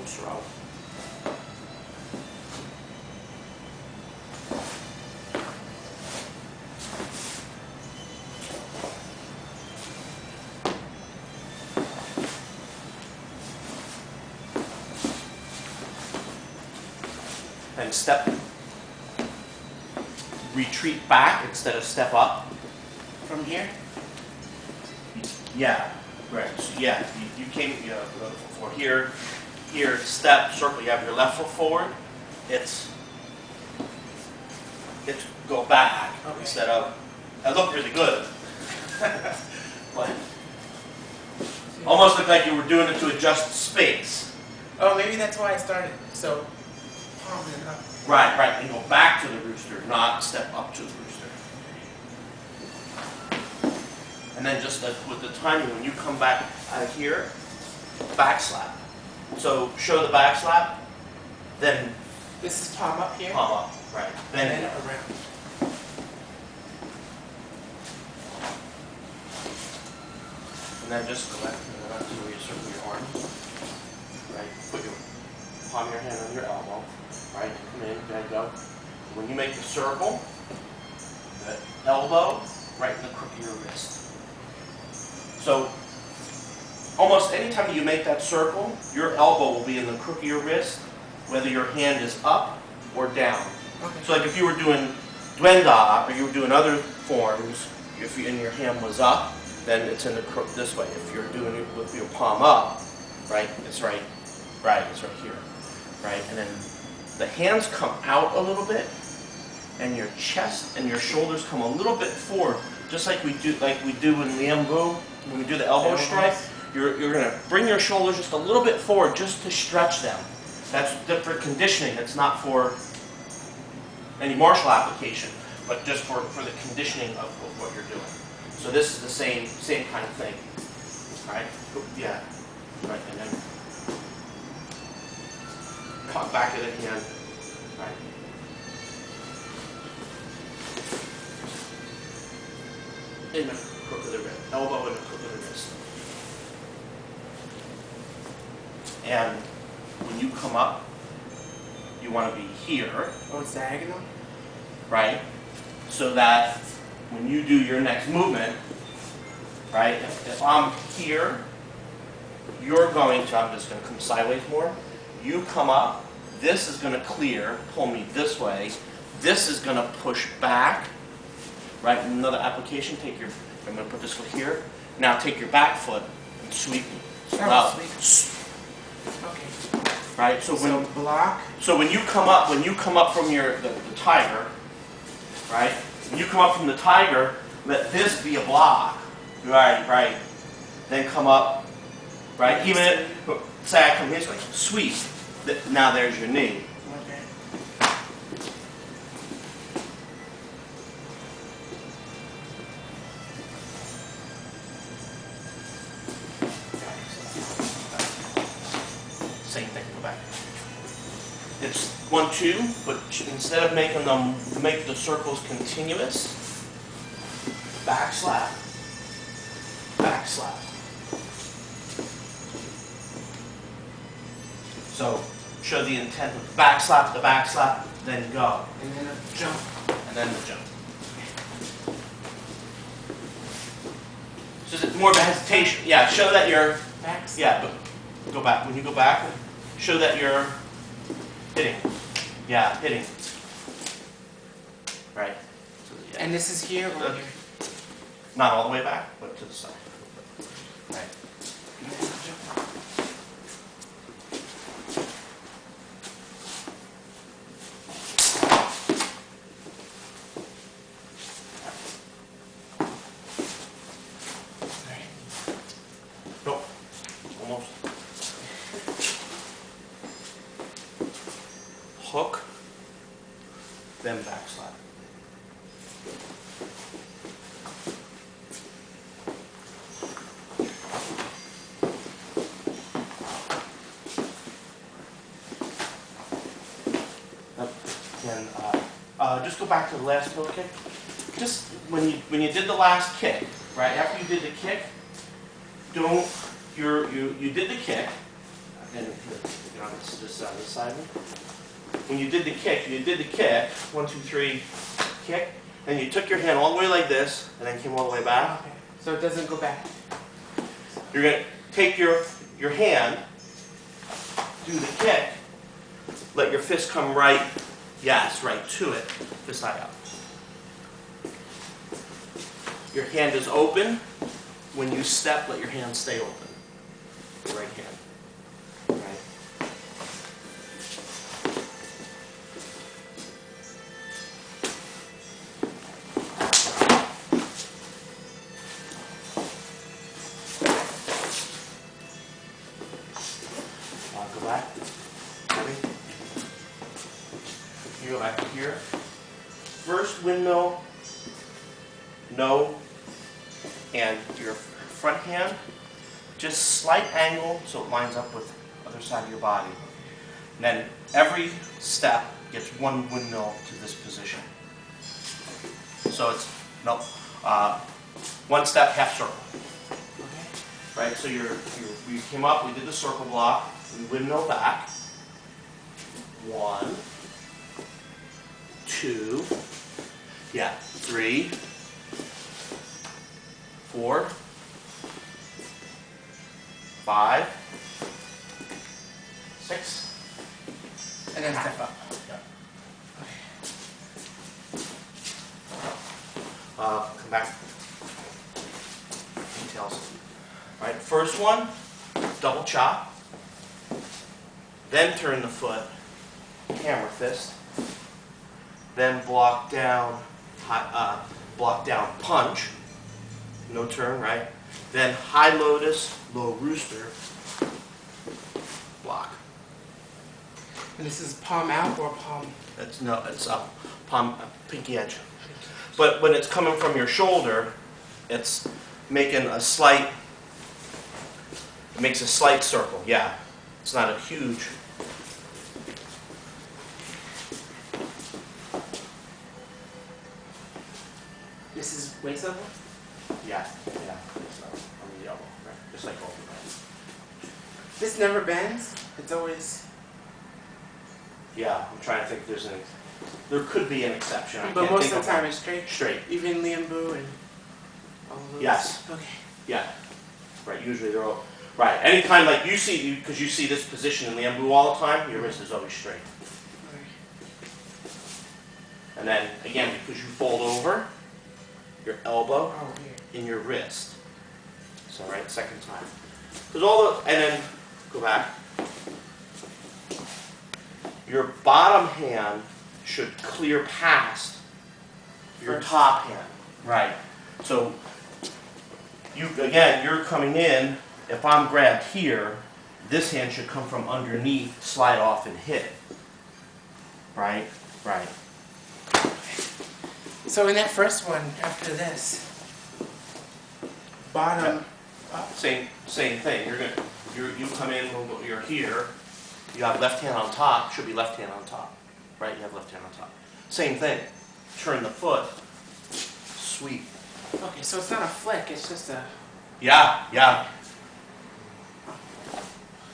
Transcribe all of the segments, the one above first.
close row. And step, retreat back instead of step up from here. Yeah, right. So yeah, you came for here, step, circle. You have your left foot forward. It's go back instead of. That looked really good, but almost looked like you were doing it to adjust space. Oh, maybe that's why I started. So. Up. Right, and go back to the rooster, not step up to the rooster. And then just with the timing, when you come back out of here, back slap. So show the back slap, then this is palm up here. Palm up, right. Then around. And then just go back to where you circle your arm. Right, put your palm of your hand on your elbow. Right, come in, there you go. When you make the circle, the elbow right in the crook of your wrist. So almost any time you make that circle, your elbow will be in the crook of your wrist, whether your hand is up or down. Okay. So like if you were doing duenda or you were doing other forms, if and your hand was up, then it's in the crook this way. If you're doing it with your palm up, right, it's right here, right, and then the hands come out a little bit, and your chest and your shoulders come a little bit forward, just like we do in Liam Vu, when we do the elbow strike. You're going to bring your shoulders just a little bit forward just to stretch them. That's different conditioning. It's not for any martial application, but just for the conditioning of what you're doing. So this is the same kind of thing. All right? Yeah. Right, and then back of the hand, right? In the crook of the wrist, elbow in the crook of the wrist. And when you come up, you want to be here. Oh, it's diagonal? Right? So that when you do your next movement, right, if I'm here, you're going to, I'm just going to come sideways more. You come up, this is going to clear, pull me this way. This is going to push back, right? Another application, I'm going to put this foot here. Now take your back foot and sweep me. Okay. Right? So block. So when you come up from the tiger, right? When you come up from the tiger, let this be a block. Right. Then come up, right? Even if, say I come here, it's like sweep. Now there's your knee. Okay. Same thing, go back. It's 1, 2, but instead of make the circles continuous, back slap, back slap. So show the intent of the back slap, then go. And then a jump. And then the jump. So it's more of a hesitation. Yeah, show that you're, Back slap. yeah, but go back. When you go back, show that you're hitting. Yeah, hitting. Right. So, yeah. And this is here or here? Not all the way back, but to the side. Right. And then a jump. Nope. Almost. Hook, then back slap. And just go back to the last toe kick. Just when you did the last kick, right after you did the kick, you did the kick, and get on Let's just on this side. When you did the kick, 1, 2, 3, kick, and you took your hand all the way like this, and then came all the way back. Okay. So it doesn't go back. You're going to take your hand, do the kick, let your fist come right, yes, right to it, fist high up. Your hand is open. When you step, let your hand stay open. Your right hand. Right. Go back. Ready? You go back to here. First windmill, no, and your front hand, just slight angle so it lines up with the other side of your body. And then every step gets one windmill to this position. So it's, no, one step, half circle. Okay. Right, so we came up, we did the circle block, we windmill back. 1, 2, yeah, 3, 4, 5, 6. And then step up. Yeah. Come back. Details. All right, first one, double chop. Then turn the foot, hammer fist. Then block down punch. No turn, right? Then high lotus, low rooster, block. And this is palm out or palm? It's up, palm, pinky edge. But when it's coming from your shoulder, it's making a slight. It makes a slight circle. Yeah, it's not a huge. This is waist level? Yeah. So on the elbow, right? Just like over there. This never bends? It's always... Yeah, I'm trying to think if there's an... There could be an exception. I But can't most think of the one. time it's straight? Straight. Even Liambu and all of those? Yes. Okay. Yeah. Right, usually they're all... Right, anytime like you see, because you see this position in Liambu all the time, your wrist is always straight. Okay. And then, again, because you fold over, your elbow Oh, here. in your wrist. So, right, second time. Because all the... And then, go back. Your bottom hand should clear past your First. top hand. Right. So, you're coming in. If I'm grabbed here, this hand should come from underneath, slide off, and hit. Right? Right. So in that first one, after this, bottom up. Same thing. You come in. You're here. You have left hand on top. Should be left hand on top. Right? You have left hand on top. Same thing. Turn the foot. Sweep. Okay, so it's not a flick, it's just a... Yeah.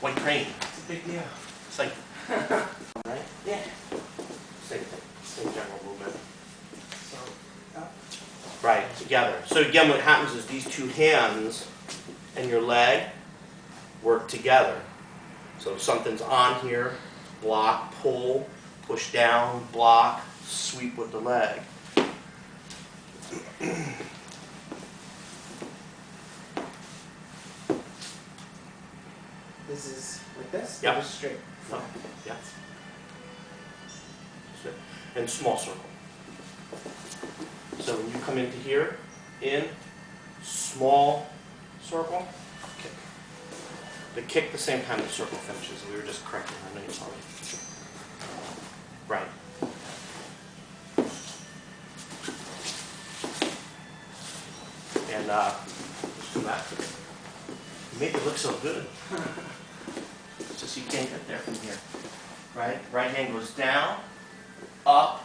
White crane. It's a big deal. It's like, right? Yeah. Same thing. Same general movement. So, up. Right, together. So again, what happens is these two hands and your leg work together. So if something's on here, block, pull, push down, block, sweep with the leg. This is like this? Yeah. Or just straight? No. Yeah. And small circle. So when you come into here, in, small circle, kick. The kick the same time the circle finishes. We were just correcting our names already. Right. And just come back. You make it look so good. It's just you can't get there from here. Right? Right hand goes down, up,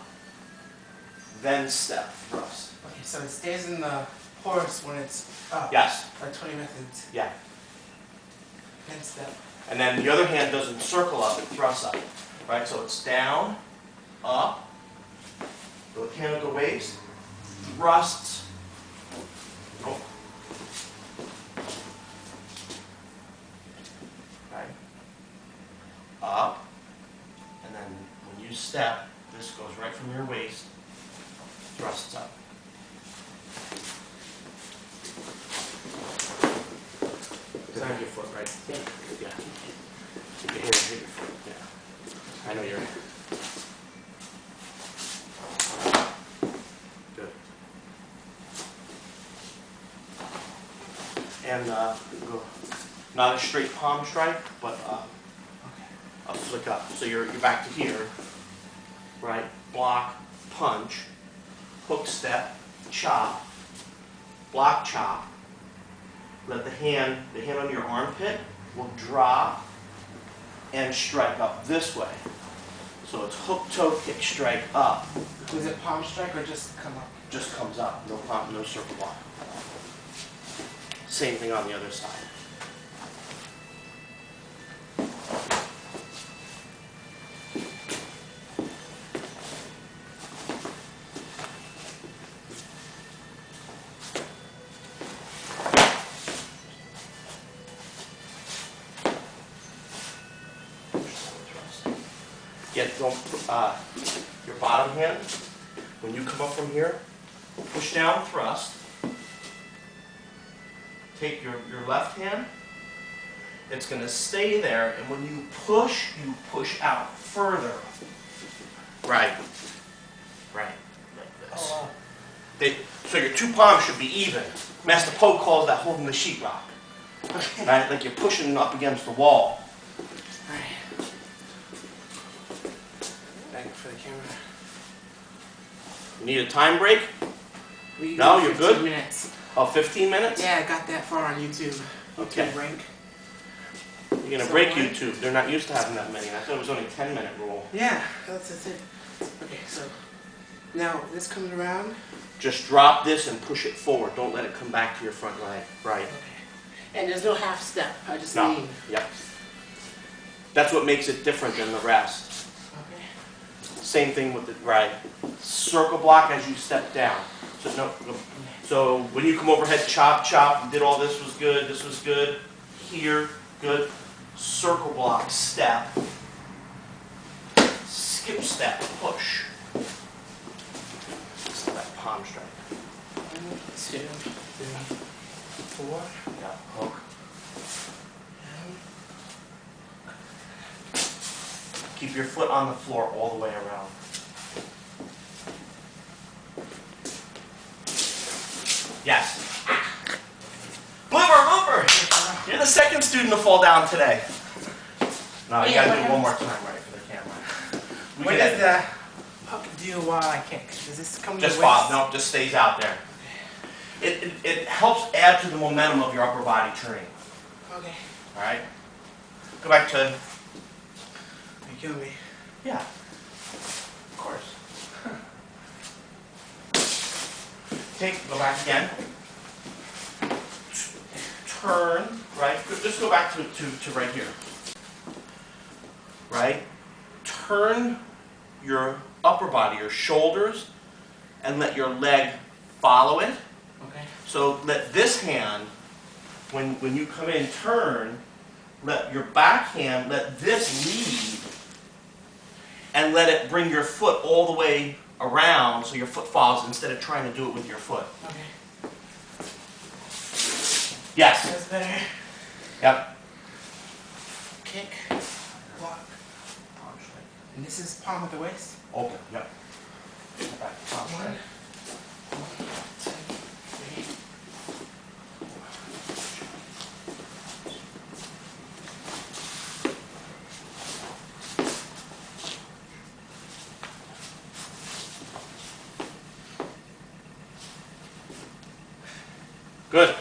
then step, thrust. Okay, so it stays in the horse when it's up. Yes. Like 20 methods. Yeah. Then step. And then the other hand doesn't circle up, it thrusts up. Right? So it's down, up, the hand of the waist, thrusts. Oh. Right? Up. And then when you step, this goes right from your waist, thrusts up. Sorry, your foot, right? Yeah. Yeah. Keep your hand, hit your foot. Yeah. I know you're. Good. And go. Not a straight palm strike, but a flick up. So you're back to here, right? Block, punch, hook step, chop, block, chop. Let the hand on your armpit will drop and strike up this way. So it's hook, toe, kick, strike up. Was it palm strike or just come up? Just comes up, no palm, no circle block. Same thing on the other side. Your bottom hand, when you come up from here, push down, thrust. Take your left hand, it's going to stay there, and when you push out further. Right. Right. Like this. Oh, So your two palms should be even. Master Po calls that holding the sheetrock. okay. Right? Like you're pushing up against the wall. Alright. Thank you for the camera. You need a time break? We No, do you're 15 good? minutes. Oh, 15 minutes? Yeah, I got that far on YouTube. Okay. YouTube rank. You're going to So break what? YouTube. They're not used to having that many. I thought it was only a 10-minute rule. Yeah, that's it. Okay, so now this comes around. Just drop this and push it forward. Don't let it come back to your front leg. Right. Okay. And there's no half step. I just No. lean. Yep. That's what makes it different than the rest. Okay. Same thing with the right. Circle block as you step down. So no. So when you come overhead, chop, chop. You did all this was good. This was good. Here, good. Circle block, step. Skip step, push. So that palm strike. 1, 2, 3, 4. Yeah, hook. Keep your foot on the floor all the way around. Yes. Blooper, blooper! You're the second student to fall down today. No, you Yeah, gotta do it what one more time right for the camera. We What can does edit the hook do while I kick? Does this come Just to the Bob, waist? no, just stays out there. It helps add to the momentum of your upper body turning. Okay. All right? Go back to, You kill me. yeah, of course. Go back again. Turn, right? Just go back to right here. Right? Turn your upper body, your shoulders, and let your leg follow it. Okay. So let this hand, when you come in, turn, let your back hand, let this lead, and let it bring your foot all the way around so your foot falls instead of trying to do it with your foot. Okay. Yes. That's better. Yep. Kick. Block. And this is palm of the waist. Open. Yep. Back. Palm One, straight. 2, 3. Good.